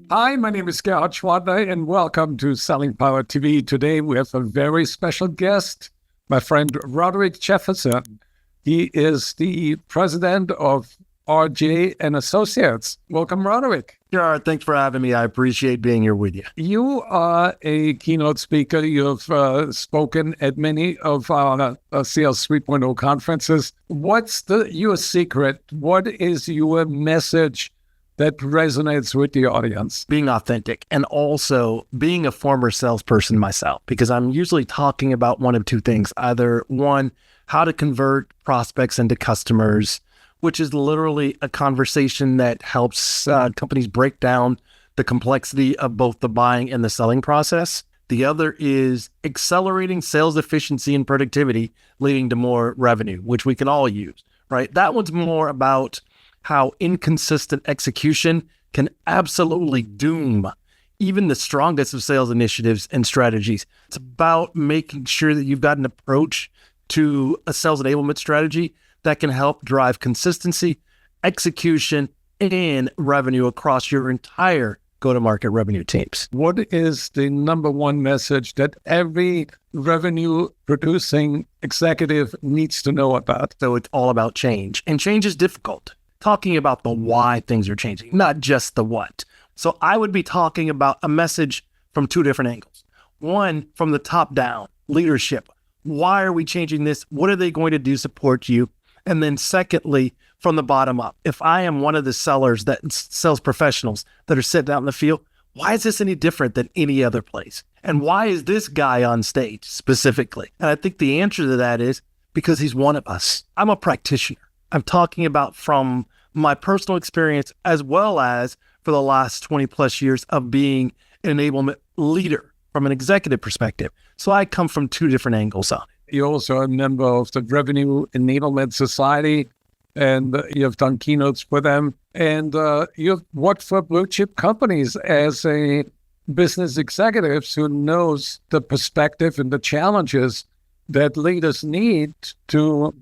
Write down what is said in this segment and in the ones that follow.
Hi, my name is Gerhard Schwadler, and welcome to Selling Power TV. Today we have a very special guest, my friend Roderick Jefferson. He is the president of RJ and Associates. Welcome, Roderick. Gerhard, thanks for having me. I appreciate being here with you. You are a keynote speaker. You've spoken at many of our Sales 3.0 conferences. What's your secret? What is your message that resonates with the audience? Being authentic, and also being a former salesperson myself, because I'm usually talking about one of two things. Either one, how to convert prospects into customers, which is literally a conversation that helps companies break down the complexity of both the buying and the selling process. The other is accelerating sales efficiency and productivity, leading to more revenue, which we can all use, right? That one's more about how inconsistent execution can absolutely doom even the strongest of sales initiatives and strategies. It's about making sure that you've got an approach to a sales enablement strategy that can help drive consistency, execution, and revenue across your entire go-to-market revenue teams. What is the number one message that every revenue-producing executive needs to know about? So it's all about change, and change is difficult. Talking about the why things are changing, not just the what. So I would be talking about a message from two different angles. One, from the top down, leadership. Why are we changing this? What are they going to do to support you? And then secondly, from the bottom up, if I am one of the sales professionals that are sitting out in the field, why is this any different than any other place? And why is this guy on stage specifically? And I think the answer to that is because he's one of us. I'm a practitioner. I'm talking about from my personal experience, as well as for the last 20 plus years of being an enablement leader from an executive perspective. So I come from two different angles on it. You're also a member of the Revenue Enablement Society, and you've done keynotes for them. And you've worked for blue chip companies as a business executive who knows the perspective and the challenges that leaders need to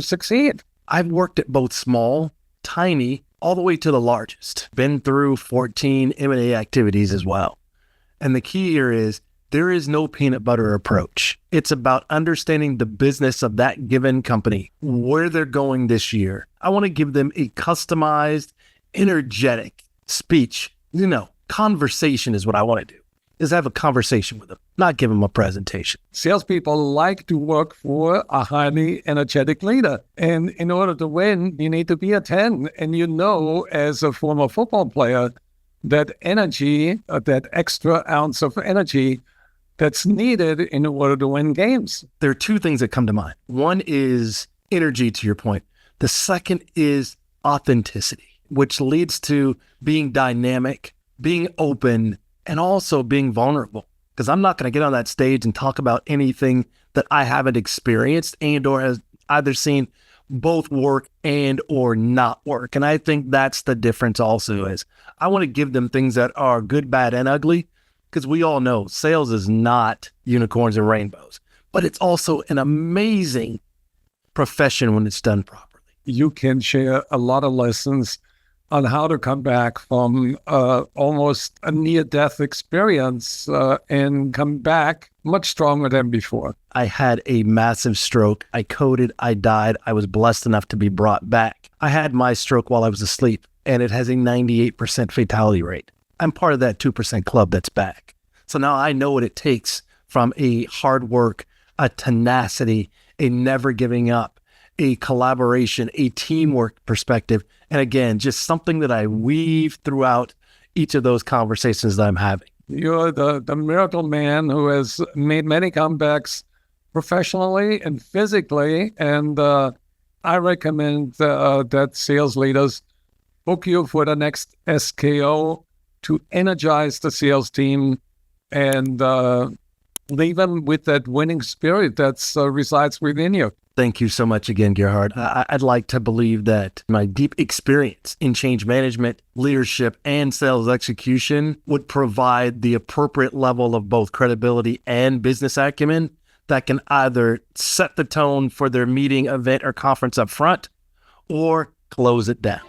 succeed. I've worked at both small, tiny, all the way to the largest. Been through 14 M&A activities as well. And the key here is there is no peanut butter approach. It's about understanding the business of that given company, where they're going this year. I want to give them a customized, energetic speech. Conversation is what I want to do, is have a conversation with them, not give them a presentation. Salespeople like to work for a highly energetic leader. And in order to win, you need to be a 10. And as a former football player, that energy, that extra ounce of energy that's needed in order to win games. There are two things that come to mind. One is energy, to your point. The second is authenticity, which leads to being dynamic, being open, and also being vulnerable, because I'm not going to get on that stage and talk about anything that I haven't experienced and or has either seen both work and or not work. And I think that's the difference also is I want to give them things that are good, bad, and ugly, because we all know sales is not unicorns and rainbows, but it's also an amazing profession when it's done properly. You can share a lot of lessons on how to come back from almost a near-death experience and come back much stronger than before. I had a massive stroke. I coded, I died. I was blessed enough to be brought back. I had my stroke while I was asleep, and it has a 98% fatality rate. I'm part of that 2% club that's back. So now I know what it takes from a hard work, a tenacity, a never giving up, a collaboration, a teamwork perspective. And again, just something that I weave throughout each of those conversations that I'm having. You're the miracle man who has made many comebacks professionally and physically. And I recommend that sales leaders book you for the next SKO to energize the sales team and leave them with that winning spirit that resides within you. Thank you so much again, Gerhard. I'd like to believe that my deep experience in change management, leadership, and sales execution would provide the appropriate level of both credibility and business acumen that can either set the tone for their meeting, event, or conference up front or close it down.